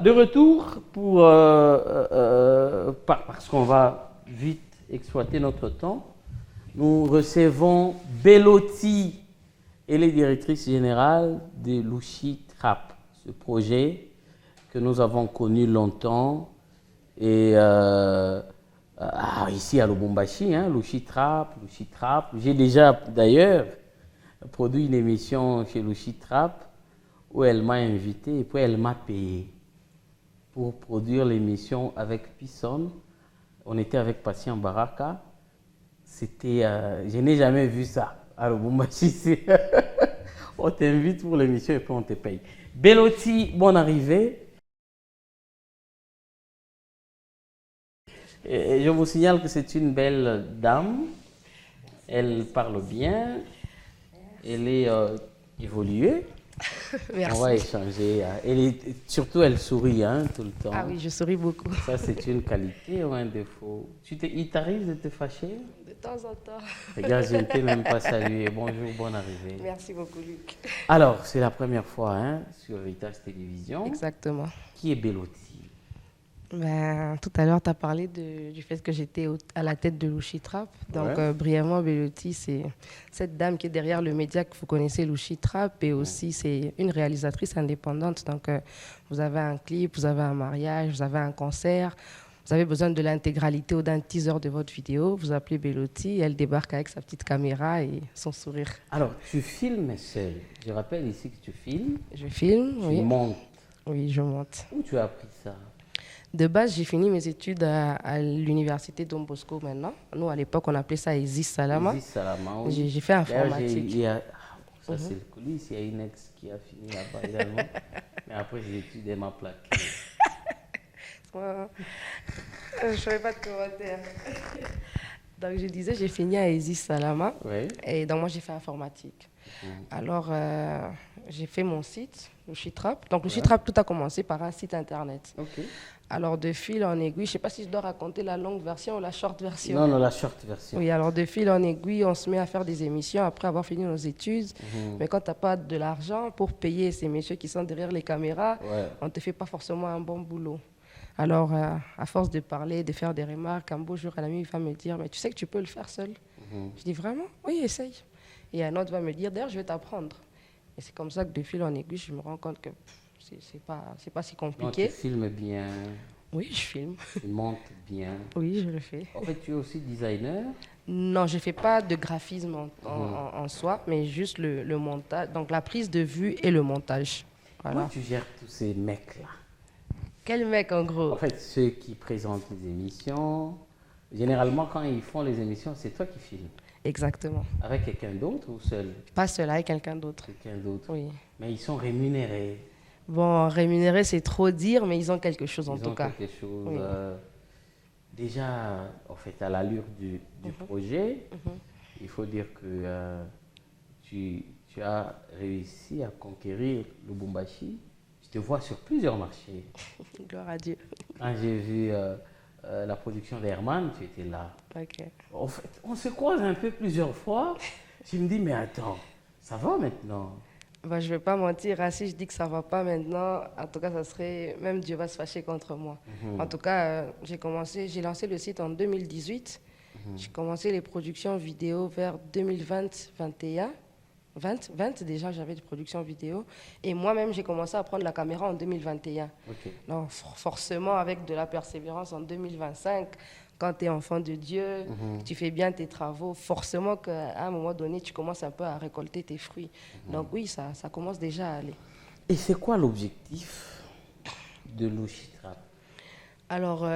de retour pour, parce qu'on va vite exploiter notre temps. Nous recevons Bellotti, elle est directrice générale de Louchi Trap, ce projet que nous avons connu longtemps et ici à Lubumbashi, hein, Louchi Trap. J'ai déjà d'ailleurs produit une émission chez Louchi Trap où elle m'a invité et puis elle m'a payé pour produire l'émission avec Pisson. On était avec Patient Baraka. C'était, je n'ai jamais vu ça à Lubumbashi. On t'invite pour l'émission et puis on te paye. Bellotti, bonne arrivée. Et je vous signale que c'est une belle dame. Elle parle bien. Elle est évoluée. Merci. On va échanger. Surtout, elle sourit hein, tout le temps. Ah oui, je souris beaucoup. Ça, c'est une qualité ou un défaut? Il t'arrive de te fâcher? De temps en temps. Regarde, je ne t'ai même pas salué. Bonjour, bonne arrivée. Merci beaucoup, Luc. Alors, c'est la première fois hein, sur Héritage Télévision. Exactement. Qui est Bellotti? Tout à l'heure, tu as parlé du fait que j'étais à la tête de Louchi Trap. Donc, Ouais. brièvement, Bellotti, c'est cette dame qui est derrière le média que vous connaissez, Louchi Trap. Et aussi, c'est une réalisatrice indépendante. Donc, vous avez un clip, vous avez un mariage, vous avez un concert. Vous avez besoin de l'intégralité ou d'un teaser de votre vidéo. Vous appelez Bellotti, elle débarque avec sa petite caméra et son sourire. Alors, tu filmes seul. Je rappelle ici que tu filmes. Je filme, Tu oui. montes. Oui, je monte. Où tu as appris ça? De base, j'ai fini mes études à l'université Don Bosco maintenant. Nous, à l'époque, on appelait ça Isis Salama. Isis Salama, oui. J'ai fait D'ailleurs, informatique. ça, c'est le coulisses. Il y a une ex qui a fini là-bas également. Mais après, j'ai étudié ma plaque. Je ne ferai pas de commentaires. Donc, je disais, j'ai fini à Isis Salama. Oui. Et donc, moi, j'ai fait informatique. Alors, j'ai fait mon site, Louchi Trap. Donc, Louchi Trap, tout a commencé par un site internet. Ok. Alors, de fil en aiguille, je ne sais pas si je dois raconter la longue version ou la short version. Non, la short version. Oui, alors de fil en aiguille, on se met à faire des émissions après avoir fini nos études. Mais quand tu n'as pas de l'argent pour payer ces messieurs qui sont derrière les caméras, on ne te fait pas forcément un bon boulot. Alors, à force de parler, de faire des remarques, un beau jour, un ami va me dire, mais tu sais que tu peux le faire seul. Je dis, vraiment? Oui, essaye. Et un autre va me dire, d'ailleurs, je vais t'apprendre. Et c'est comme ça que de fil en aiguille, je me rends compte que c'est pas si Non, compliqué. tu filmes bien, Oui, je filme. tu montes bien. Oui, je le fais. En fait, tu es aussi designer. Non, je ne fais pas de graphisme en soi, mais juste le montage, donc la prise de vue et le montage. Voilà. Comment tu gères tous ces mecs-là? Quel mec en gros? En fait, ceux qui présentent les émissions, généralement, quand ils font les émissions, c'est toi qui filmes. Exactement. Avec quelqu'un d'autre ou seul? Pas cela avec quelqu'un d'autre. Quelqu'un d'autre. Oui. Mais ils sont rémunérés. Bon, rémunéré, c'est trop dire, mais ils ont quelque chose en Ils tout ont cas. quelque chose. Oui. Déjà, en fait, à l'allure du projet, il faut dire que tu as réussi à conquérir le Lubumbashi. Je te vois sur plusieurs marchés. Gloire à Dieu. Quand j'ai vu la production d'Herman, tu étais là. Ok. En fait, on se croise un peu plusieurs fois. Je me dis, mais attends, ça va maintenant? Bah, je ne vais pas mentir, hein, si je dis que ça ne va pas maintenant, en tout cas, ça serait, même Dieu va se fâcher contre moi. En tout cas, j'ai lancé le site en 2018. J'ai commencé les productions vidéo vers 2020-21. 20 déjà, j'avais des productions vidéo. Et moi-même, j'ai commencé à prendre la caméra en 2021. Ok. Donc, forcément, avec de la persévérance en 2025, quand tu es enfant de Dieu, tu fais bien tes travaux, forcément qu'à un moment donné, tu commences un peu à récolter tes fruits. Donc oui, ça commence déjà à aller. Et c'est quoi l'objectif de Louchi Trap? Alors,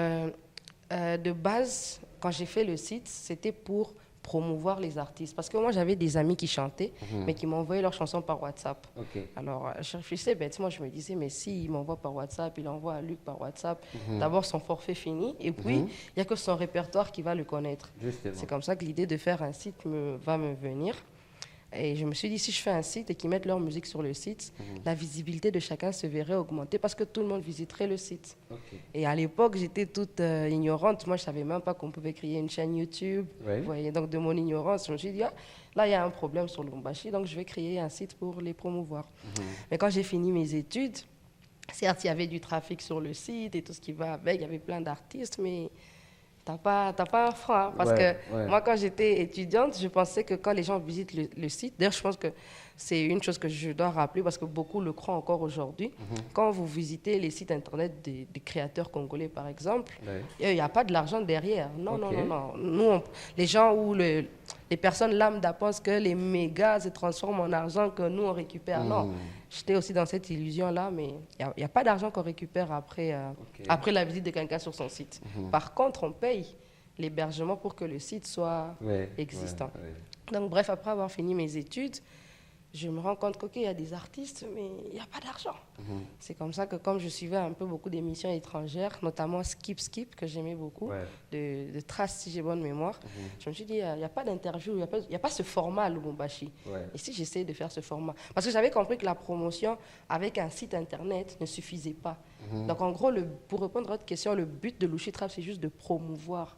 de base, quand j'ai fait le site, c'était pour promouvoir les artistes. Parce que moi, j'avais des amis qui chantaient, mais qui m'envoyaient leurs chansons par WhatsApp. Ok. Alors, je réfléchissais bêtement, je me disais, mais s'il m'envoie par WhatsApp, il envoie à Luc par WhatsApp, d'abord son forfait fini, et puis il n'y a que son répertoire qui va le connaître. Justement. C'est comme ça que l'idée de faire un site va me venir. Et je me suis dit, si je fais un site et qu'ils mettent leur musique sur le site, la visibilité de chacun se verrait augmenter parce que tout le monde visiterait le site. Ok. Et à l'époque, j'étais toute ignorante. Moi, je ne savais même pas qu'on pouvait créer une chaîne YouTube. Ouais. Vous voyez, donc de mon ignorance, je me suis dit, ah, là, il y a un problème sur Lubumbashi, donc je vais créer un site pour les promouvoir. Mais quand j'ai fini mes études, Certes, il y avait du trafic sur le site et tout ce qui va avec, il y avait plein d'artistes, mais t'as pas un franc. Hein, parce que moi, quand j'étais étudiante, je pensais que quand les gens visitent le site, d'ailleurs, je pense que c'est une chose que je dois rappeler parce que beaucoup le croient encore aujourd'hui. Quand vous visitez les sites internet des créateurs congolais, par exemple, il n'y a pas de l'argent derrière. Non, non, non, non. Nous, les gens ou les personnes lambda pensent que les mégas se transforment en argent que nous, on récupère. Non. J'étais aussi dans cette illusion-là, mais il n'y a pas d'argent qu'on récupère après la visite de quelqu'un sur son site. Par contre, on paye l'hébergement pour que le site soit existant. Donc, bref, après avoir fini mes études, je me rends compte qu'il y a des artistes, mais il n'y a pas d'argent. C'est comme ça que, comme je suivais un peu beaucoup d'émissions étrangères, notamment Skip Skip, que j'aimais beaucoup, de Trace, si j'ai bonne mémoire, je me suis dit, il n'y a pas d'interview, il n'y a pas ce format à Lubumbashi. Et si j'essayais de faire ce format? Parce que j'avais compris que la promotion avec un site internet ne suffisait pas. Donc, en gros, pour répondre à votre question, le but de Louchi Trap, c'est juste de promouvoir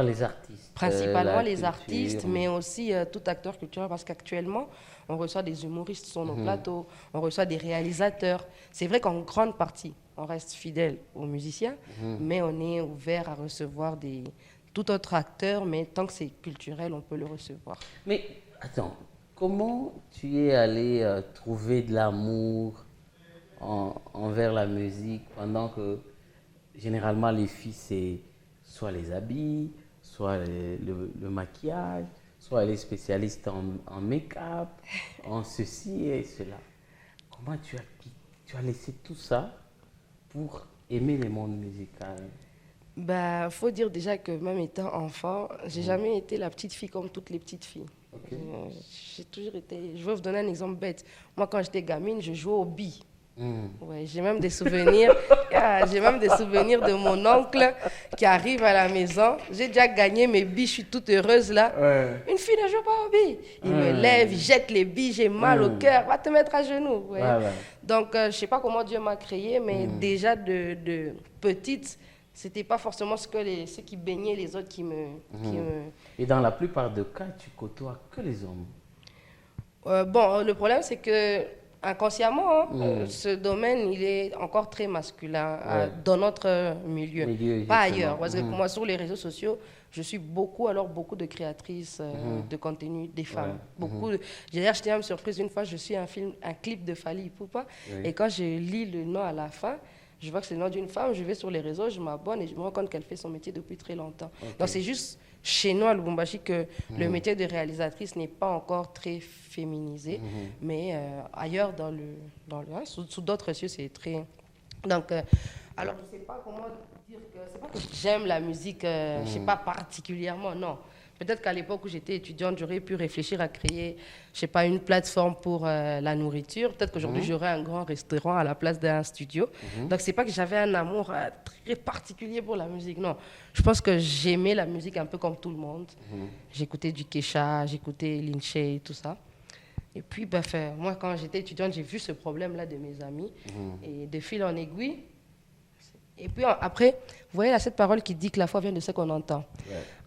les artistes. Principalement les artistes, mais aussi tout acteur culturel, parce qu'actuellement, on reçoit des humoristes sur nos plateaux, on reçoit des réalisateurs. C'est vrai qu'en grande partie, on reste fidèle aux musiciens, mais on est ouvert à recevoir tout autre acteur, mais tant que c'est culturel, on peut le recevoir. Mais attends, comment tu es allé trouver de l'amour envers la musique pendant que généralement les filles, c'est soit les habits, soit le maquillage, soit les spécialistes en make-up, en ceci et cela. Comment tu as laissé tout ça pour aimer le monde musical? Bah, faut dire déjà que même étant enfant, j'ai jamais été la petite fille comme toutes les petites filles. J'ai toujours été... Je vais vous donner un exemple bête. Moi, quand j'étais gamine, je jouais aux billes. Ouais, j'ai même des souvenirs. J'ai même des souvenirs de mon oncle qui arrive à la maison. J'ai déjà gagné mes billes, je suis toute heureuse là. Une fille ne joue pas aux billes. Il me lève, il jette les billes, j'ai mal au cœur. Va te mettre à genoux. Donc, je ne sais pas comment Dieu m'a créée, mais déjà de petite, c'était pas forcément ceux qui baignaient les autres qui me... Et dans la plupart des cas, tu côtoies que les hommes. Bon, le problème, c'est que inconsciemment, ce domaine, il est encore très masculin dans notre milieu, pas ailleurs. Parce que moi, sur les réseaux sociaux, je suis beaucoup de créatrices de contenu, des femmes. J'ai d'ailleurs, j'étais même surprise une fois, je suis un clip de Fally Ipupa, et quand je lis le nom à la fin, je vois que c'est le nom d'une femme, je vais sur les réseaux, je m'abonne et je me rends compte qu'elle fait son métier depuis très longtemps. Donc c'est juste chez nous à Lubumbashi que le métier de réalisatrice n'est pas encore très féminisé, mais ailleurs sous d'autres cieux, c'est très... Donc, alors je ne sais pas comment dire que... C'est pas que j'aime la musique, je ne sais pas particulièrement, non. Peut-être qu'à l'époque où j'étais étudiante, j'aurais pu réfléchir à créer, je sais pas, une plateforme pour la nourriture. Peut-être qu'aujourd'hui, j'aurais un grand restaurant à la place d'un studio. Donc, c'est pas que j'avais un amour très particulier pour la musique, non. Je pense que j'aimais la musique un peu comme tout le monde. J'écoutais du Kesha, j'écoutais Linché, tout ça. Et puis, moi, quand j'étais étudiante, j'ai vu ce problème-là de mes amis. Et de fil en aiguille. Et puis après, vous voyez là, cette parole qui dit que la foi vient de ce qu'on entend.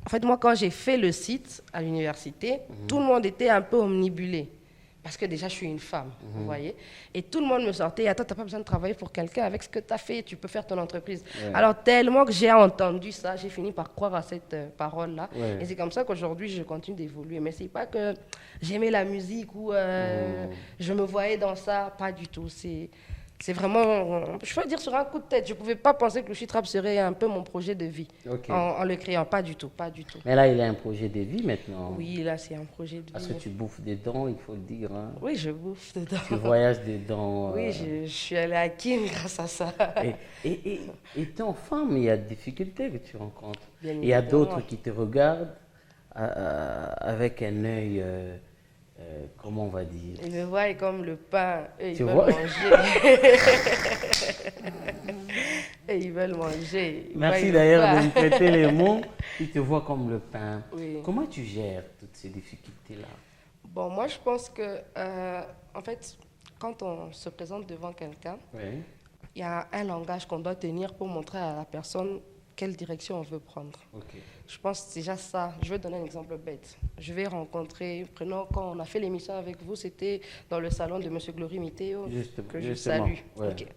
En fait, moi, quand j'ai fait le site à l'université, tout le monde était un peu omnibulé. Parce que déjà, je suis une femme, vous voyez. Et tout le monde me sortait, attends, tu n'as pas besoin de travailler pour quelqu'un, avec ce que tu as fait, tu peux faire ton entreprise. Alors, tellement que j'ai entendu ça, j'ai fini par croire à cette parole-là. Et c'est comme ça qu'aujourd'hui, je continue d'évoluer. Mais ce n'est pas que j'aimais la musique ou je me voyais dans ça, pas du tout. C'est vraiment, je peux dire sur un coup de tête, je ne pouvais pas penser que Louchi Trap serait un peu mon projet de vie en le créant, pas du tout, pas du tout. Mais là, il a un projet de vie maintenant. Oui, là, c'est un projet de vie. Parce que tu bouffes dedans, il faut le dire. Hein. Oui, je bouffe dedans. Tu voyages dedans. Oui, je suis allée à Kim grâce à ça. Et étant femme, il y a des difficultés que tu rencontres. Il y a d'autres qui te regardent avec un œil... comment on va dire? Ils me voient comme le pain, eux, ils veulent manger. Et ils veulent manger. Merci d'ailleurs de me prêter les mots. Ils te voient comme le pain. Oui. Comment tu gères toutes ces difficultés-là? Bon, moi, je pense que, en fait, quand on se présente devant quelqu'un, il y a un langage qu'on doit tenir pour montrer à la personne quelle direction on veut prendre. Ok. Je pense déjà ça. Je vais donner un exemple bête. Je vais rencontrer, quand on a fait l'émission avec vous, c'était dans le salon de M. Glory Miteo, que je salue. Ouais. Okay.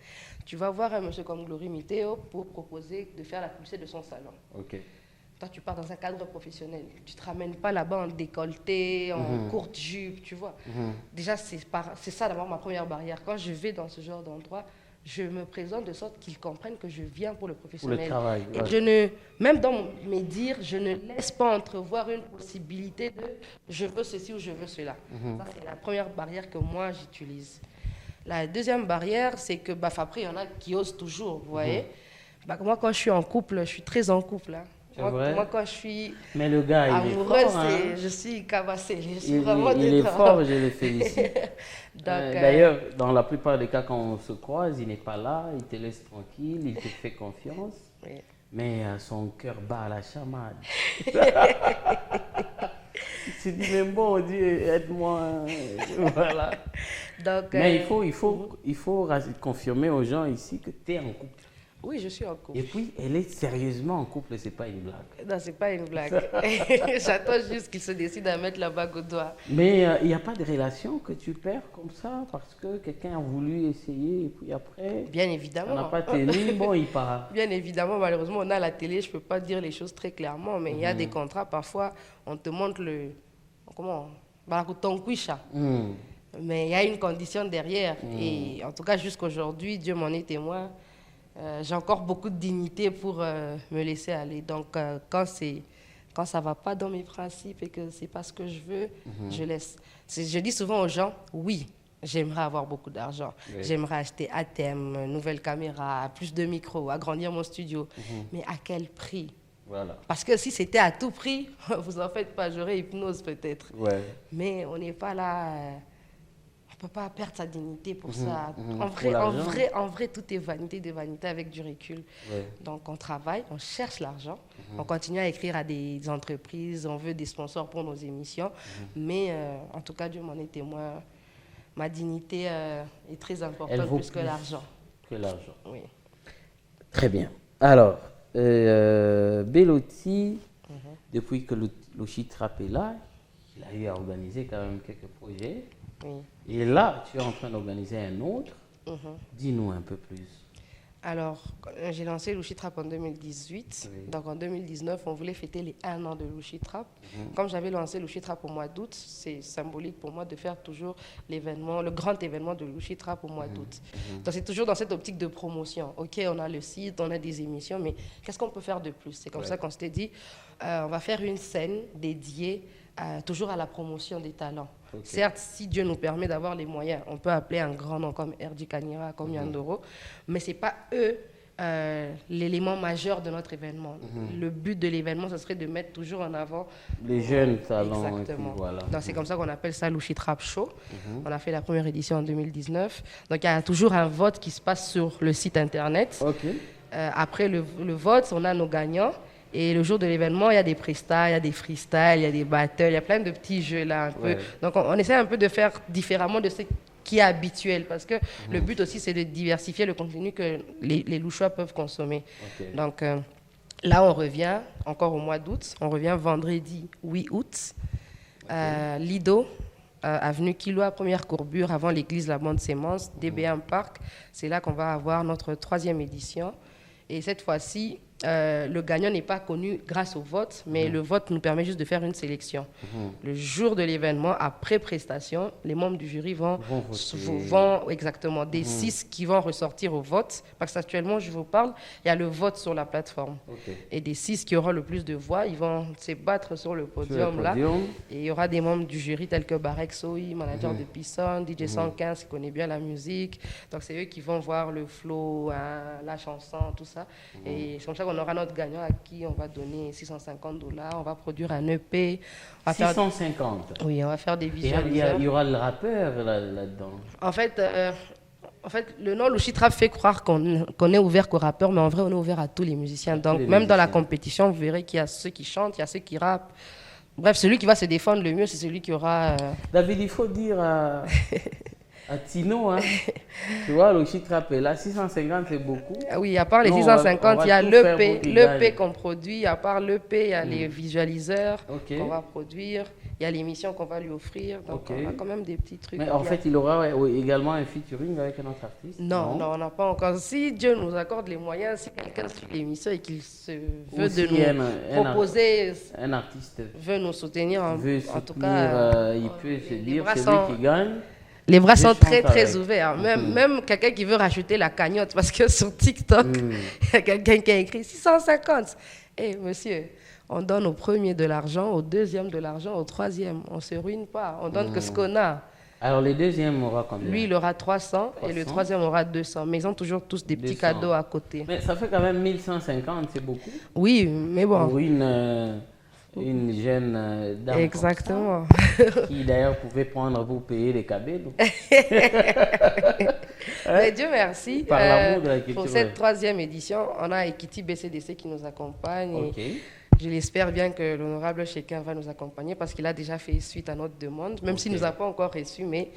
Tu vas voir un monsieur comme Glory Miteo pour proposer de faire la publicité de son salon. Ok. Toi, tu pars dans un cadre professionnel. Tu ne te ramènes pas là-bas en décolleté, en courte jupe, tu vois. Déjà, c'est ça d'abord ma première barrière. Quand je vais dans ce genre d'endroit, je me présente de sorte qu'ils comprennent que je viens pour le professionnel. Pour le travail. Et je même dans mes dires, je ne laisse pas entrevoir une possibilité de je veux ceci ou je veux cela. Ça, c'est la première barrière que moi, j'utilise. La deuxième barrière, c'est que, après, il y en a qui osent toujours, vous voyez. Moi, quand je suis en couple, je suis très en couple. Hein. Moi, quand je suis mais le gars, amoureuse, il est fort, hein. je suis cabassée. Il est fort, je le félicite. D'ailleurs, dans la plupart des cas, quand on se croise, il n'est pas là, il te laisse tranquille, il te fait confiance. Oui. Mais son cœur bat à la chamade. Il se dit, mais bon Dieu, aide-moi. Voilà. Donc, mais il faut confirmer aux gens ici que tu es en couple. Oui, je suis en couple. Et puis, elle est sérieusement en couple, c'est pas une blague. Non, c'est pas une blague. J'attends juste qu'il se décide à mettre la bague au doigt. Mais il n'y a pas de relation que tu perds comme ça parce que quelqu'un a voulu essayer et puis après... Bien évidemment. On n'a pas tenu, bon, il part. Bien évidemment, malheureusement, on a la télé, je ne peux pas dire les choses très clairement, mais il y a des contrats, parfois, on te montre ton cuicha. Mais il y a une condition derrière. Et en tout cas, jusqu'aujourd'hui, Dieu m'en est témoin. J'ai encore beaucoup de dignité pour me laisser aller. Donc, quand ça ne va pas dans mes principes et que ce n'est pas ce que je veux, je laisse. Je dis souvent aux gens, oui, j'aimerais avoir beaucoup d'argent. Oui. J'aimerais acheter à thème, nouvelle caméra, plus de micros, agrandir mon studio. Mais à quel prix? Voilà. Parce que si c'était à tout prix, vous en faites pas, j'aurais hypnose peut-être. Ouais. Mais on n'est pas là... On ne peut pas perdre sa dignité pour ça. En vrai, tout est vanité de vanité avec du recul. Ouais. Donc, on travaille, on cherche l'argent, on continue à écrire à des entreprises, on veut des sponsors pour nos émissions. Mais en tout cas, Dieu m'en est témoin, ma dignité est très importante plus que l'argent. Que l'argent. Oui. Très bien. Alors, Bellotti, depuis que Louchi Trap est là, il a eu à organiser quand même quelques projets. Oui. Et là, tu es en train d'organiser un autre. Dis-nous un peu plus. Alors, j'ai lancé Louchi Trap en 2018. Oui. Donc, en 2019, on voulait fêter les 1 an de Louchi Trap. Comme j'avais lancé Louchi Trap au mois d'août, c'est symbolique pour moi de faire toujours l'événement, le grand événement de Louchi Trap au mois d'août. Donc, c'est toujours dans cette optique de promotion. OK, on a le site, on a des émissions, mais qu'est-ce qu'on peut faire de plus? C'est comme ça qu'on s'était dit, on va faire une scène dédiée toujours à la promotion des talents. Okay. Certes, si Dieu nous permet d'avoir les moyens, on peut appeler un grand nom comme Erdi Kanira, comme Yandoro, mais ce n'est pas eux l'élément majeur de notre événement. Le but de l'événement, ce serait de mettre toujours en avant les jeunes talents. Exactement. Voilà. Donc, c'est comme ça qu'on appelle ça Louchi Trap Show. On a fait la première édition en 2019. Donc, il y a toujours un vote qui se passe sur le site internet. Okay. Après le vote, on a nos gagnants. Et le jour de l'événement, il y a des prestats, il y a des freestyles, il y a des battles, il y a plein de petits jeux là un peu. Donc on essaie un peu de faire différemment de ce qui est habituel parce que le but aussi c'est de diversifier le contenu que les louchois peuvent consommer. Okay. Donc là on revient encore au mois d'août, on revient vendredi 8 août, Lido, avenue Kiloa, première courbure avant l'église La Bande Sémence, DB1 Parc. C'est là qu'on va avoir notre 3e édition. Et cette fois-ci, le gagnant n'est pas connu grâce au vote, mais le vote nous permet juste de faire une sélection. Le jour de l'événement, après prestation, les membres du jury vont exactement des 6 qui vont ressortir au vote. Parce qu'actuellement, je vous parle, il y a le vote sur la plateforme. Okay. Et des 6 qui auront le plus de voix, ils vont se battre sur le podium là. Et il y aura des membres du jury tels que Barek Sohi, manager de Pisson, DJ 115 qui connaît bien la musique. Donc c'est eux qui vont voir le flow, la chanson, tout ça. Et c'est comme ça qu'on aura notre gagnant à qui on va donner $650. On va produire un EP. 650. Oui, on va faire des visualisations. Il y aura le rappeur là-dedans. En fait, le nom Louchi Trap fait croire qu'on est ouvert qu'aux rappeurs, mais en vrai, on est ouvert à tous les musiciens. Donc, même dans la compétition, vous verrez qu'il y a ceux qui chantent, il y a ceux qui rappent. Bref, celui qui va se défendre le mieux, c'est celui qui aura... David, il faut dire À Tino, hein. Tu vois, le Chitrap est là, 650 c'est beaucoup. Oui, à part les Non, 650, il y a tout faire pour qu'il gagne. l'EP qu'on produit. À part l'EP, il y a les visualiseurs Ok. qu'on va produire. Il y a l'émission qu'on va lui offrir. Donc, Ok. on a quand même des petits trucs. Mais en fait, il aura également un featuring avec un autre artiste. Non, on n'a pas encore. Si Dieu nous accorde les moyens, si quelqu'un suit l'émission et qu'il se veut si de nous proposer, un artiste veut nous soutenir, veut en tout soutenir, cas, il peut se les dire, bras celui sont- qui gagne. les bras Je sont très, chante très avec. ouverts. Même quelqu'un qui veut racheter la cagnotte, parce que sur TikTok, il y a quelqu'un qui a écrit 650. Eh, monsieur, on donne au premier de l'argent, au deuxième de l'argent, au troisième. On ne se ruine pas. On donne que ce qu'on a. Alors, les deuxièmes aura combien? Lui, il aura 300 et le 300. troisième aura 200. Mais ils ont toujours tous des petits 200. cadeaux à côté. Mais ça fait quand même 1150, c'est beaucoup. Oui, mais bon. Pour une jeune dame. Exactement. Comme ça, qui d'ailleurs pouvait prendre pour payer les cabellos. Mais Dieu merci. Par l'amour de la culture. Pour cette troisième édition, on a Ekiti BCDC qui nous accompagne. Ok. Et je l'espère bien que l'honorable Cheka va nous accompagner parce qu'il a déjà fait suite à notre demande, même s'il ne nous a pas encore reçus, mais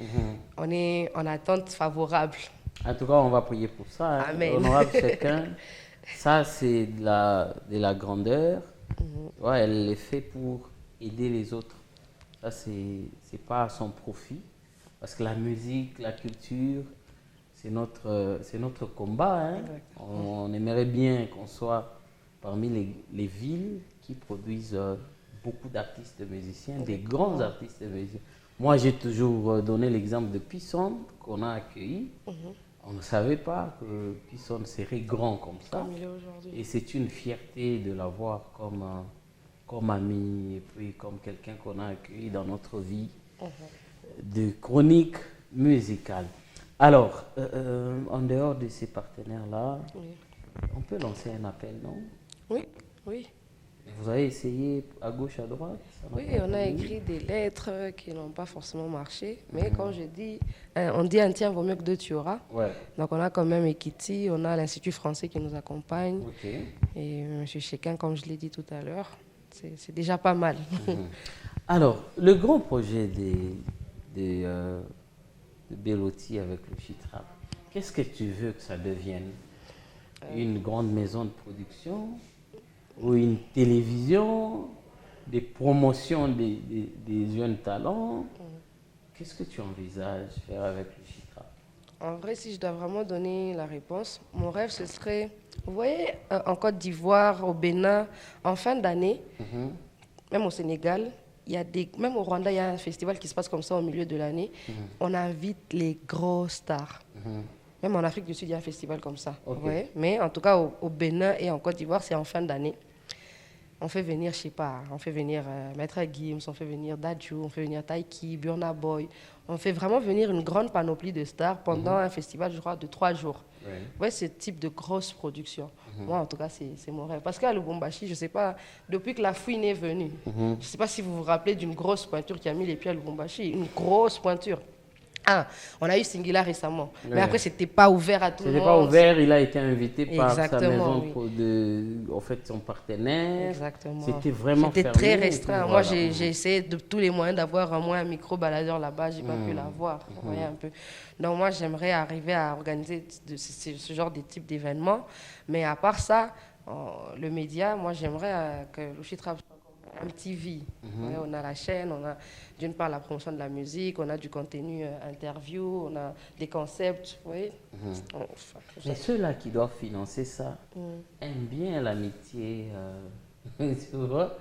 on est en attente favorable. En tout cas, on va prier pour ça. Hein. Amen. Honorable chacun. Ça, c'est de la grandeur. Ouais, elle le fait pour aider les autres. Ça, c'est pas à son profit. Parce que la musique, la culture, c'est notre combat. Hein. On aimerait bien qu'on soit parmi les villes qui produisent beaucoup d'artistes musiciens, des grands artistes musiciens. Moi, j'ai toujours donné l'exemple de Pisson qu'on a accueilli. On ne savait pas que Pisson serait grand comme ça. Comme il est aujourd'hui. Et c'est une fierté de l'avoir comme ami et puis comme quelqu'un qu'on a accueilli dans notre vie de chronique musicale. Alors, en dehors de ces partenaires-là, on peut lancer un appel, non? Oui, oui. Vous avez essayé à gauche, à droite? Oui, on a écrit des lettres qui n'ont pas forcément marché. Mais comme je dis, on dit un tien vaut mieux que deux tu auras. Ouais. Donc on a quand même Ekiti, on a l'Institut français qui nous accompagne. Ok. Et M. Chekin, comme je l'ai dit tout à l'heure, c'est déjà pas mal. Alors, le grand projet de Belloti avec le Chitrap, qu'est-ce que tu veux que ça devienne? Une grande maison de production ou une télévision, des promotions des jeunes talents? Qu'est-ce que tu envisages faire avec le Chitrap? En vrai, si je dois vraiment donner la réponse, mon rêve, ce serait, vous voyez, en Côte d'Ivoire, au Bénin, en fin d'année, même au Sénégal, même au Rwanda, il y a un festival qui se passe comme ça au milieu de l'année. On invite les grosses stars. Même en Afrique du Sud, il y a un festival comme ça. Ok. Vous voyez. Mais en tout cas, au Bénin et en Côte d'Ivoire, c'est en fin d'année. On fait venir, je sais pas, on fait venir Maître Gims, on fait venir Dadju, on fait venir Taiki, Burna Boy. On fait vraiment venir une grande panoplie de stars pendant un festival, je crois, de 3 jours. Ouais. Ouais, ce type de grosse production. Moi, en tout cas, c'est mon rêve. Parce qu'à Lubumbashi, je ne sais pas, depuis que la fouine est venue, je ne sais pas si vous vous rappelez d'une grosse pointure qui a mis les pieds à Lubumbashi, une grosse pointure. Ah, on a eu Singila récemment, mais après, ce n'était pas ouvert à tout le monde. C'était pas ouvert, il a été invité par sa Exactement, maison en fait, son partenaire. Exactement. C'était vraiment C'était fermé très et tout, restreint. Moi, voilà. j'ai essayé de tous les moyens d'avoir au moins un micro-baladeur là-bas. Je n'ai pas pu l'avoir. Vous voyez un peu. Donc, moi, j'aimerais arriver à organiser ce genre de type d'événement. Mais à part ça, le média, moi, j'aimerais que le Chitrap soit comme MTV. Ouais, on a la chaîne, on a d'une part la promotion de la musique, on a du contenu interview, on a des concepts. Vous voyez. Mais ceux-là qui doivent financer ça aiment bien l'amitié. Tu vois?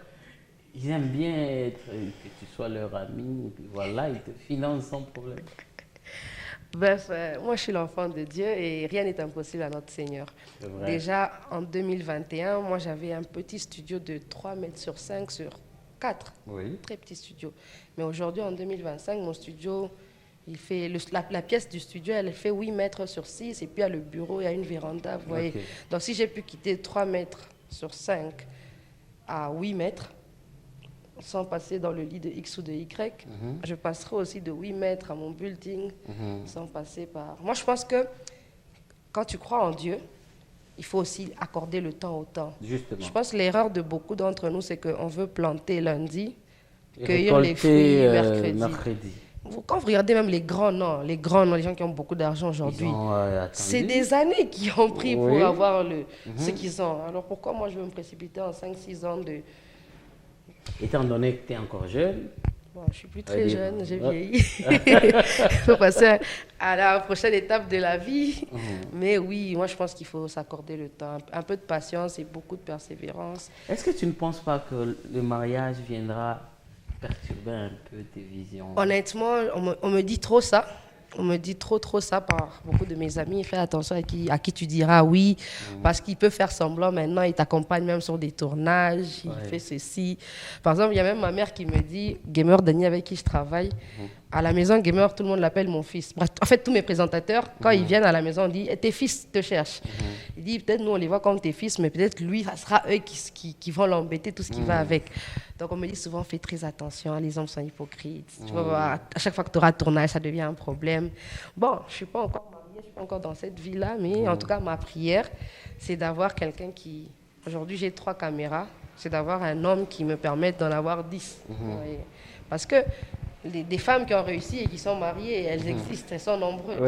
Ils aiment bien que tu sois leur ami. Et puis voilà, ils te financent sans problème. Bref, moi je suis l'enfant de Dieu et rien n'est impossible à notre Seigneur. C'est vrai. Déjà en 2021, moi j'avais un petit studio de 3 mètres sur 5 sur 4. Oui. Très petit studio. Mais aujourd'hui en 2025, mon studio, il fait la pièce du studio, elle fait 8 mètres sur 6 et puis il y a le bureau, il y a une véranda, vous voyez. Ok. Donc si j'ai pu quitter 3 mètres sur 5 à 8 mètres, sans passer dans le lit de X ou de Y, je passerai aussi de 8 mètres à mon building, sans passer par... Moi, je pense que quand tu crois en Dieu, il faut aussi accorder le temps au temps. Justement. Je pense que l'erreur de beaucoup d'entre nous, c'est qu'on veut planter lundi, Et cueillir les fruits récolter, mercredi. Quand vous regardez même les grands noms, les gens qui ont beaucoup d'argent aujourd'hui, c'est des années qu'ils ont pris pour avoir ce qu'ils ont. Alors pourquoi moi je veux me précipiter en 5-6 ans de... Étant donné que tu es encore jeune. Bon, je suis plus très jeune, j'ai vieilli. Il faut passer à la prochaine étape de la vie. Mais oui, moi je pense qu'il faut s'accorder le temps, un peu de patience et beaucoup de persévérance. Est-ce que tu ne penses pas que le mariage viendra perturber un peu tes visions? Honnêtement, on me dit trop ça. On me dit trop ça par beaucoup de mes amis. Fais attention à qui tu diras oui, parce qu'il peut faire semblant maintenant, il t'accompagne même sur des tournages, il fait ceci. Par exemple, il y a même ma mère qui me dit, Gamer Dany avec qui je travaille, à la maison, Gamer, tout le monde l'appelle mon fils. Bref, en fait, tous mes présentateurs, quand ils viennent à la maison, on dit, tes fils te cherchent. Il dit, peut-être nous, on les voit comme tes fils, mais peut-être lui, ça sera eux qui vont l'embêter, tout ce qui va avec. Donc, on me dit souvent, fais très attention, les hommes sont hypocrites. Tu vas voir, à chaque fois que tu auras tournage, ça devient un problème. Bon, je ne suis pas encore mariée, je ne suis pas encore dans cette vie-là, mais en tout cas, ma prière, c'est d'avoir quelqu'un qui... Aujourd'hui, j'ai 3 caméras, c'est d'avoir un homme qui me permette d'en avoir 10. Parce que des femmes qui ont réussi et qui sont mariées, elles existent, elles sont nombreuses.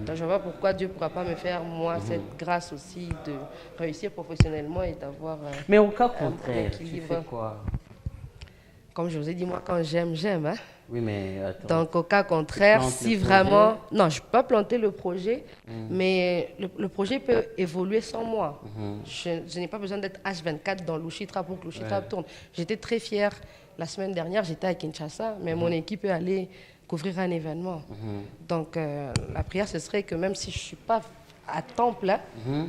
Donc, je vois pourquoi Dieu ne pourra pas me faire, moi, cette grâce aussi de réussir professionnellement et d'avoir... Mais au cas contraire, tu fais quoi? Comme je vous ai dit, moi, quand j'aime, j'aime. Hein. Oui, mais attends. Donc, au cas contraire, si vraiment... Non, je ne peux pas planter le projet, mais le projet peut évoluer sans moi. Je n'ai pas besoin d'être H24 dans Louchitra pour que Louchitra tourne. J'étais très fière. La semaine dernière, j'étais à Kinshasa, mais mon équipe est allée couvrir un événement. Donc, la prière, ce serait que même si je ne suis pas à temps plein,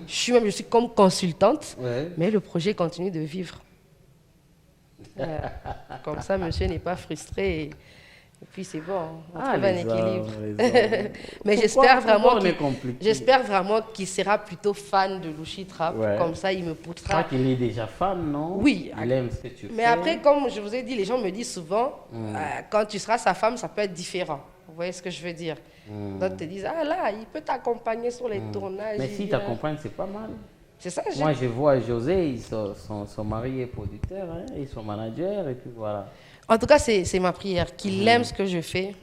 je suis comme consultante, mais le projet continue de vivre. Comme ça, monsieur n'est pas frustré. Et puis, c'est bon, on trouve un équilibre. Mais j'espère vraiment qu'il sera plutôt fan de Louchitra. Comme ça, il me poussera. Je crois qu'il est déjà fan, non? Oui. Il aime ce que tu fais. Mais après, comme je vous ai dit, les gens me disent souvent, quand tu seras sa femme, ça peut être différent. Vous voyez ce que je veux dire? Donc, ils te disent, ah là, il peut t'accompagner sur les tournages. Mais s'il t'accompagne, c'est pas mal. C'est ça, moi, je vois José, son mari est producteur, hein, et son manager, et puis voilà. En tout cas, c'est ma prière, qu'il aime ce que je fais,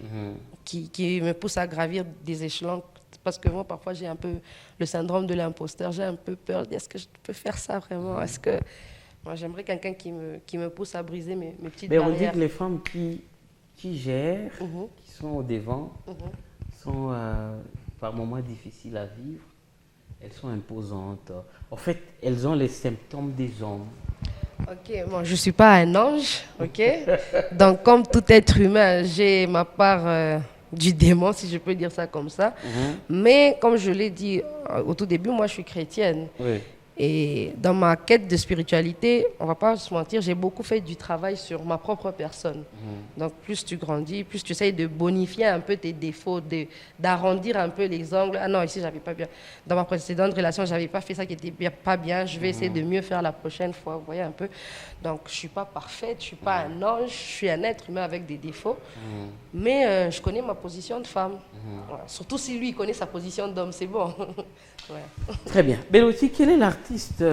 qui me pousse à gravir des échelons. Parce que moi, parfois, j'ai un peu le syndrome de l'imposteur. J'ai un peu peur. Est-ce que je peux faire ça vraiment? Est-ce que... Moi, j'aimerais quelqu'un qui me pousse à briser mes petites barrières. On dit que les femmes qui gèrent, qui sont au devant, sont par moments difficiles à vivre. Elles sont imposantes. En fait, elles ont les symptômes des hommes. Ok, bon, je ne suis pas un ange, ok? Donc, comme tout être humain, j'ai ma part du démon, si je peux dire ça comme ça. Mais, comme je l'ai dit au tout début, moi, je suis chrétienne. Et dans ma quête de spiritualité, on ne va pas se mentir, j'ai beaucoup fait du travail sur ma propre personne. Donc, plus tu grandis, plus tu essayes de bonifier un peu tes défauts, d'arrondir un peu les angles. Ah non, ici, j'avais pas bien. Dans ma précédente relation, j'avais pas fait ça qui était pas bien. Je vais essayer de mieux faire la prochaine fois. Vous voyez un peu. Donc, je suis pas parfaite, je suis pas un ange, je suis un être humain avec des défauts. Mais je connais ma position de femme. Voilà. Surtout si lui, il connaît sa position d'homme, c'est bon. Très bien. Beloti, quel est l'artiste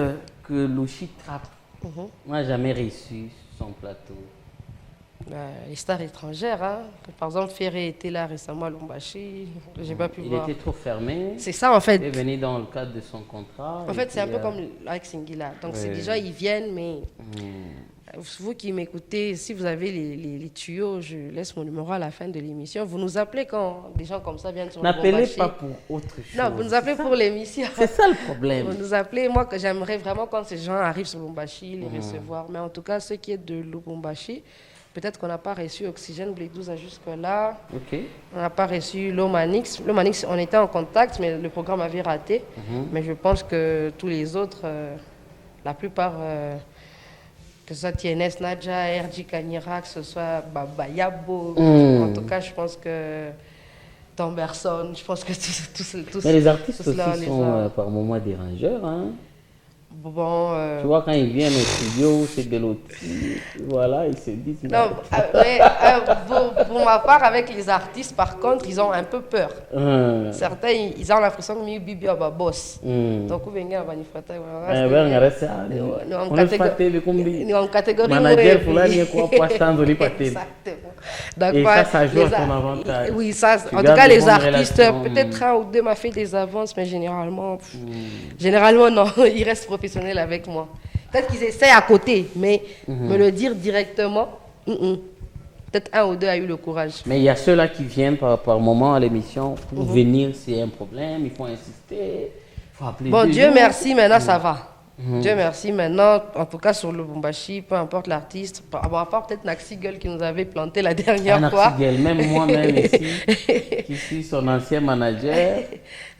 que Louchitra n'a jamais reçu sur son plateau? Les stars étrangères, hein. Par exemple, Ferré était là récemment à Lubumbashi. J'ai pas pu voir. Il était trop fermé. C'est ça en fait. Il est venu dans le cadre de son contrat. En fait, c'est un peu comme avec Singila. Donc, c'est des gens, ils viennent, mais vous qui m'écoutez, si vous avez les tuyaux, je laisse mon numéro à la fin de l'émission. Vous nous appelez quand des gens comme ça viennent sur Lubumbashi. N'appelez pas pour autre chose. Non, vous nous appelez pour l'émission. C'est ça le problème. Vous nous appelez. Moi, que j'aimerais vraiment quand ces gens arrivent sur Lubumbashi, les recevoir. Mais en tout cas, ceux qui est de Lubumbashi, peut-être qu'on n'a pas reçu Oxygène Blé 12 jusque-là. On n'a pas reçu Lomanix. Lomanix, on était en contact, mais le programme avait raté. Mais je pense que tous les autres, la plupart, que ce soit TNS Nadja, RJ Kanyira, que ce soit Baba Yabo, en tout cas, je pense que Tomberson, je pense que tous mais les artistes aussi sont par moments dérangeurs, hein. Bon, tu vois, quand ils viennent au studio, c'est Beloti, voilà, ils se disent... Non, mais pour ma part, avec les artistes, par contre, ils ont un peu peur. Certains, ils ont l'impression que Bibi a un boss. Donc, vous venez à Banifrata. On catégorie. Manager fulani kwa pastando li patel. Exactement. Donc, Et ça joue à ton avantage. Oui, ça, Tu en tout gardes cas, de les bonnes artistes, relations. peut-être un ou deux m'a fait des avances, mais généralement, non, ils restent professionnels avec moi. Peut-être qu'ils essaient à côté, mais me le dire directement, peut-être un ou deux a eu le courage. Mais il y a ceux-là qui viennent par moment à l'émission pour venir, c'est un problème, il faut insister, il faut appeler Bon, deux Dieu jours. merci, maintenant ça va. Dieu merci, maintenant, en tout cas sur le Lubumbashi, peu importe l'artiste, à part peut-être Naxigel qui nous avait planté la dernière fois. Même moi-même ici, qui suis son ancien manager.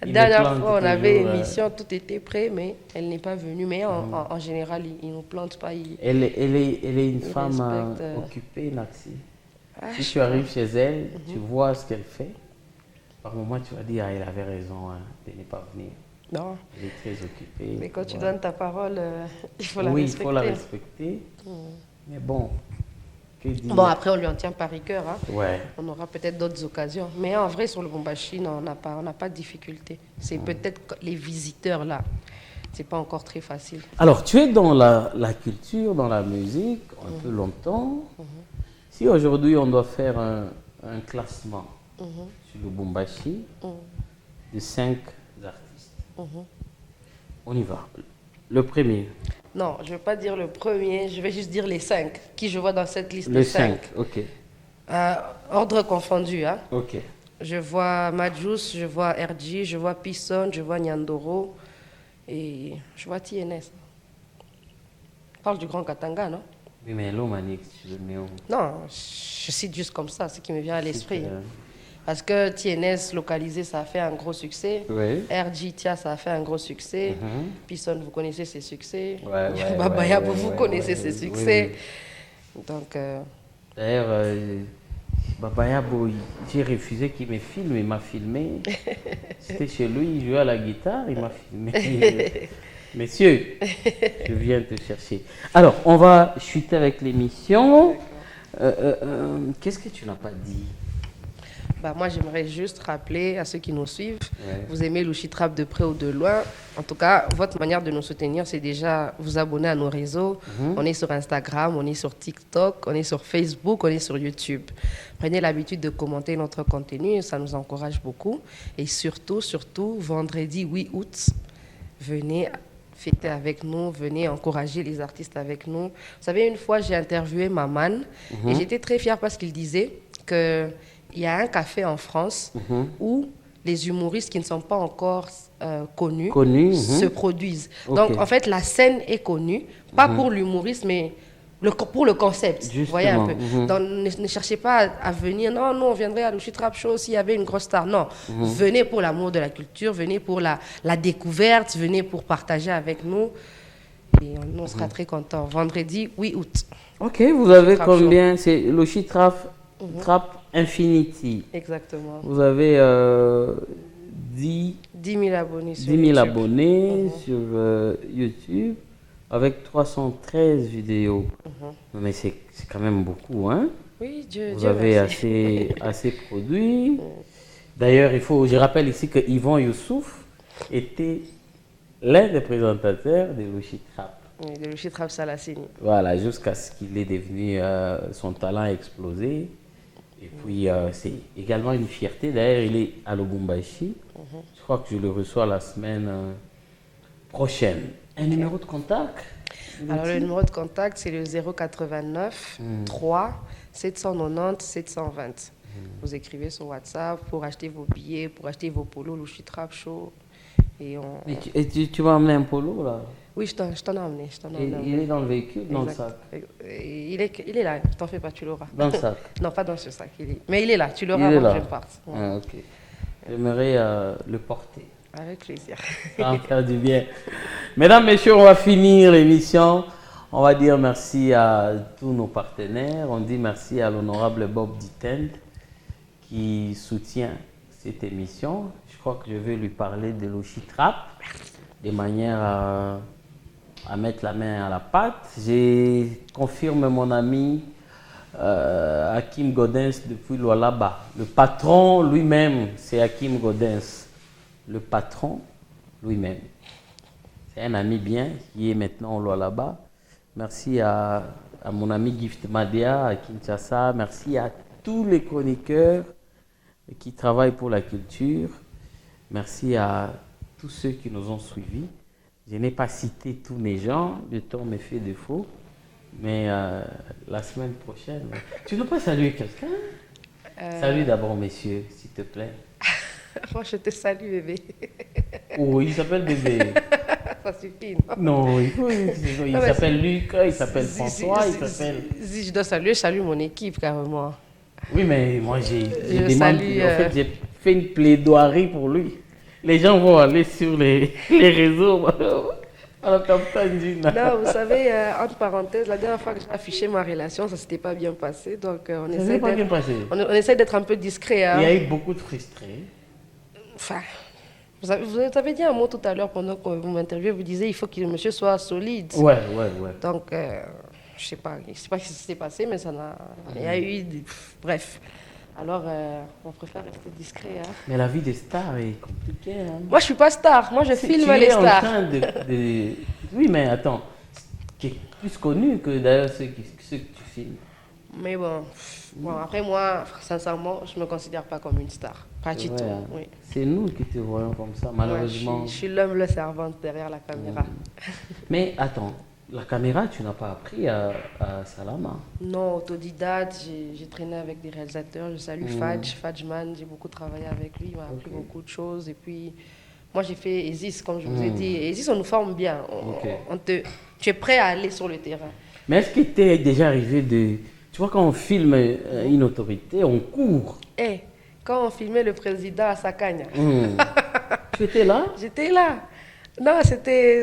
La dernière fois, on avait une émission, tout était prêt, mais elle n'est pas venue. Mais en général, il ne nous plante pas. Elle est une femme occupée, Naxi. Si tu arrives chez elle, tu vois ce qu'elle fait. Par moment, tu vas dire, elle avait raison de ne pas venir. Non. Elle est très occupée. Mais quand tu donnes ta parole, il faut la respecter. Oui, il faut la respecter. Mais bon, que dire? Bon, après, on lui en tient par rigueur. Ouais. On aura peut-être d'autres occasions. Mais en vrai, sur le Lubumbashi, on n'a pas de difficulté. C'est peut-être les visiteurs, là. C'est pas encore très facile. Alors, tu es dans la culture, dans la musique, un peu longtemps. Si aujourd'hui, on doit faire un classement sur le Lubumbashi de 5 artistes, on y va. Le premier. Non, je ne vais pas dire le premier, je vais juste dire les 5 qui je vois dans cette liste les de 5. Ok. Ordre confondu. Ok. Je vois Majus, je vois RG, je vois Pisson, je vois Nyandoro et je vois TNS. On parle du Grand Katanga, non? Oui, mais l'Omanix, tu le mets où? Non, je cite juste comme ça, ce qui me vient à l'esprit. Parce que TNS localisé, ça a fait un gros succès. Oui. RG Tia, ça a fait un gros succès. Pisson, vous connaissez ses succès. Baba Yabo, vous connaissez ses succès. Donc. D'ailleurs, Baba Yabo, j'ai refusé qu'il me filme. Il m'a filmé. C'était chez lui, il jouait à la guitare, il m'a filmé. Messieurs, je viens te chercher. Alors, on va chuter avec l'émission. Qu'est-ce que tu n'as pas dit? Moi, j'aimerais juste rappeler à ceux qui nous suivent, vous aimez Louchi Trap de près ou de loin. En tout cas, votre manière de nous soutenir, c'est déjà vous abonner à nos réseaux. On est sur Instagram, on est sur TikTok, on est sur Facebook, on est sur YouTube. Prenez l'habitude de commenter notre contenu, ça nous encourage beaucoup. Et surtout, vendredi 8 août, venez fêter avec nous, venez encourager les artistes avec nous. Vous savez, une fois, j'ai interviewé Maman et j'étais très fière parce qu'il disait que il y a un café en France où les humoristes qui ne sont pas encore connus se produisent. Donc, en fait, la scène est connue, pas pour l'humoriste, mais pour le concept. Justement. Vous voyez un peu. Donc, ne cherchez pas à venir. Non, on viendrait à Louchi Trap Show s'il y avait une grosse star. Non, venez pour l'amour de la culture, venez pour la découverte, venez pour partager avec nous. Et on sera très contents. Vendredi 8 août. Ok, vous avez combien? C'est Louchi Trap Infinity. Exactement. Vous avez 10 000 abonnés sur 10 000 YouTube. abonnés sur YouTube avec 313 vidéos. Mais c'est quand même beaucoup, hein? Oui, vous avez assez produit. D'ailleurs, je rappelle ici que Yvon Youssouf était l'un des présentateurs de Louchi Trap. Oui, de Louchi Trap Salassini. Voilà, jusqu'à ce qu'il est devenu, son talent a explosé. Et puis, c'est également une fierté. D'ailleurs, il est à Lubumbashi. Je crois que je le reçois la semaine prochaine. Un numéro de contact? Alors, le numéro de contact, c'est le 089 3 790 720. Vous écrivez sur WhatsApp pour acheter vos billets, pour acheter vos polos, Louchi Trap Show. Et tu vas emmener un polo, là? Oui, je t'en ai emmené. Il est dans le véhicule, dans le sac? Il est là, t'en fais pas, tu l'auras. Dans le sac? Non, pas dans ce sac. Mais il est là, tu l'auras avant que je parte. Ah, ok. J'aimerais le porter. Avec plaisir. Ça va me faire du bien. Mesdames, messieurs, on va finir l'émission. On va dire merci à tous nos partenaires. On dit merci à l'honorable Bob Ditend qui soutient cette émission. Je crois que je vais lui parler de Louchi Trap de manière à mettre la main à la pâte. Je confirme mon ami Hakim Godens depuis Lualaba. Le patron lui-même, c'est Hakim Godens. Le patron lui-même. C'est un ami bien qui est maintenant au Lualaba. Merci à mon ami Gift Madia à Kinshasa. Merci à tous les chroniqueurs qui travaillent pour la culture. Merci à tous ceux qui nous ont suivis. Je n'ai pas cité tous mes gens, le temps me fait défaut. Mais la semaine prochaine, tu ne veux pas saluer quelqu'un? Salut d'abord, messieurs, s'il te plaît. Moi, je te salue, bébé. Oh, il s'appelle bébé. Ça suffit, non? Il s'appelle Luc, il s'appelle François, il s'appelle... Si je dois saluer, je salue mon équipe, carrément. Oui, mais moi, j'ai fait une plaidoirie pour lui. Les gens vont aller sur les réseaux. Non, vous savez, entre parenthèses, la dernière fois que j'ai affiché ma relation, ça ne s'était pas bien passé. Donc, on essaie d'être un peu discret. Hein. Il y a eu beaucoup de frustrés. Enfin, vous avez dit un mot tout à l'heure pendant que vous m'interviewez, vous disiez il faut que le monsieur soit solide. Ouais. Donc, je ne sais pas ce qui s'est passé, mais il y a eu... Bref. Alors, on préfère rester discret. Hein. Mais la vie des stars est compliquée. Hein. Moi, je ne suis pas star. Moi, je filme les stars. En train Oui, mais attends. Qui est plus connu que d'ailleurs ceux que tu filmes. Mais bon, après moi, sincèrement, je ne me considère pas comme une star. Pas du tout. Hein. Oui. C'est nous qui te voyons comme ça, malheureusement. Je suis l'humble servante derrière la caméra. Mais attends. La caméra, tu n'as pas appris à Salama? Non, autodidacte. J'ai traîné avec des réalisateurs. Je salue Fadjman. J'ai beaucoup travaillé avec lui. Il m'a appris beaucoup de choses. Et puis, moi, j'ai fait ESIS, comme je vous ai dit. ESIS, on nous forme bien. Tu es prêt à aller sur le terrain. Mais est-ce qu'il t'est déjà arrivé de... Tu vois, quand on filme une autorité, on court. Quand on filmait le président à Sakanya. Tu étais là? J'étais là. Non,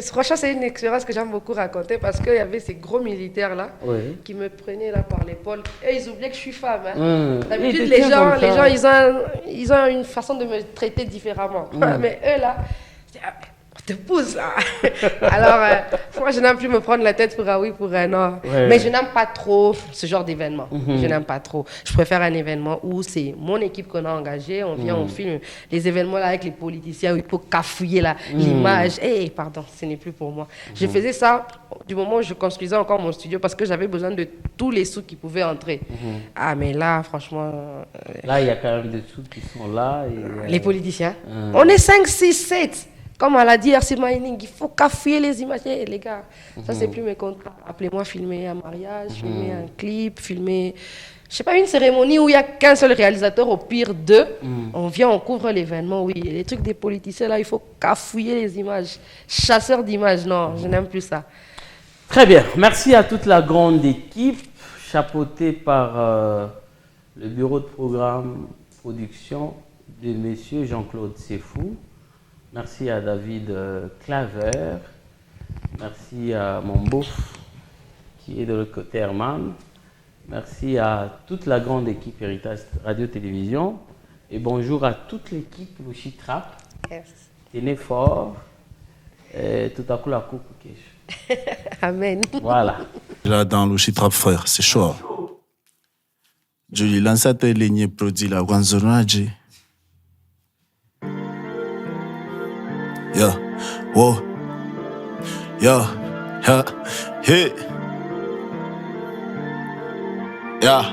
franchement, c'est une expérience que j'aime beaucoup raconter parce qu'il y avait ces gros militaires-là qui me prenaient là par l'épaule. Et ils oubliaient que je suis femme. Hein. D'habitude, les gens ils ont une façon de me traiter différemment. Mais eux, là, on te pousse là. Alors, moi, je n'aime plus me prendre la tête pour un oui, pour un non. Mais je n'aime pas trop ce genre d'événement. Je n'aime pas trop. Je préfère un événement où c'est mon équipe qu'on a engagée. On vient, on filme les événements là avec les politiciens où il faut cafouiller l'image. Pardon, ce n'est plus pour moi. Je faisais ça du moment où je construisais encore mon studio parce que j'avais besoin de tous les sous qui pouvaient entrer. Mais là, franchement... Là, il y a quand même des sous qui sont là. Les politiciens. On est 5, 6, 7. Comme elle a dit RC Mining, il faut cafouiller les images. Les gars, ça c'est plus mes contrats. Appelez-moi filmer un mariage, filmer un clip, filmer... Je sais pas, une cérémonie où il n'y a qu'un seul réalisateur, au pire deux. On vient, on couvre l'événement, oui. Les trucs des politiciens, là, il faut cafouiller les images. Chasseur d'images, non, je n'aime plus ça. Très bien. Merci à toute la grande équipe, chapeautée par le bureau de programme production de monsieur Jean-Claude Sefou. Merci à David Claver. Merci à mon beauf qui est de l'autre côté, Herman. Merci à toute la grande équipe Héritage Radio-Télévision. Et bonjour à toute l'équipe Louchi Trap. Tenez fort. Et tout à coup, la coupe. Amen. Voilà. Là, dans Louchi Trap, frère, c'est chaud. Julie Lansate, Ligné Prodi, la Wanzonaji. Yeah, whoa, yeah, hey, yeah,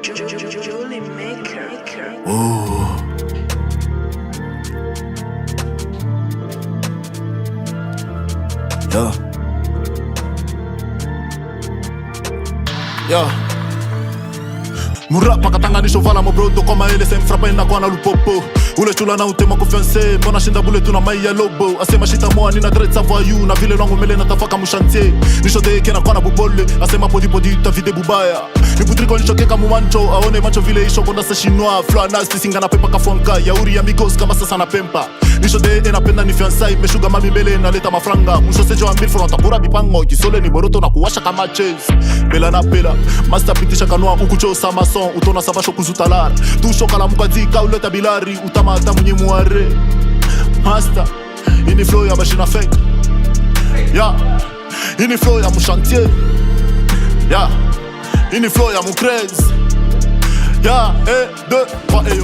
Julie Maker. oh, yeah. Murapa katanganisho vala mobroto kama ele sem frapa ina kwa na lupopo. Ule chula na utema kufiance mbona shinda bule tuna mai ya lobo asema shita moa nina dread savoyu na vile langu mele natafaka mushantie nisho teke na kona bubole asema podi ta vide bubaya ni putriko nisho keka mumancho aone mancho vile isho konda sa chinois fla nasty singa na pepa kafonka ya uri amigos kama sasa na pempa nisho de napenda ni fiancé meshuga mami mbele na leta mafranga musho sejo ambir front akura bipango kisole ni boroto na kuwasha kama chase bela na bela master pitisha kanwa ukucho sama son utona sabasho kuzutalar tu shokala mukadi ka uleta bilari utama hata mwenye muare master ini flow ya machine fake ini flow ya mushantier ini flow ya mukrez 1, 2, 3 yo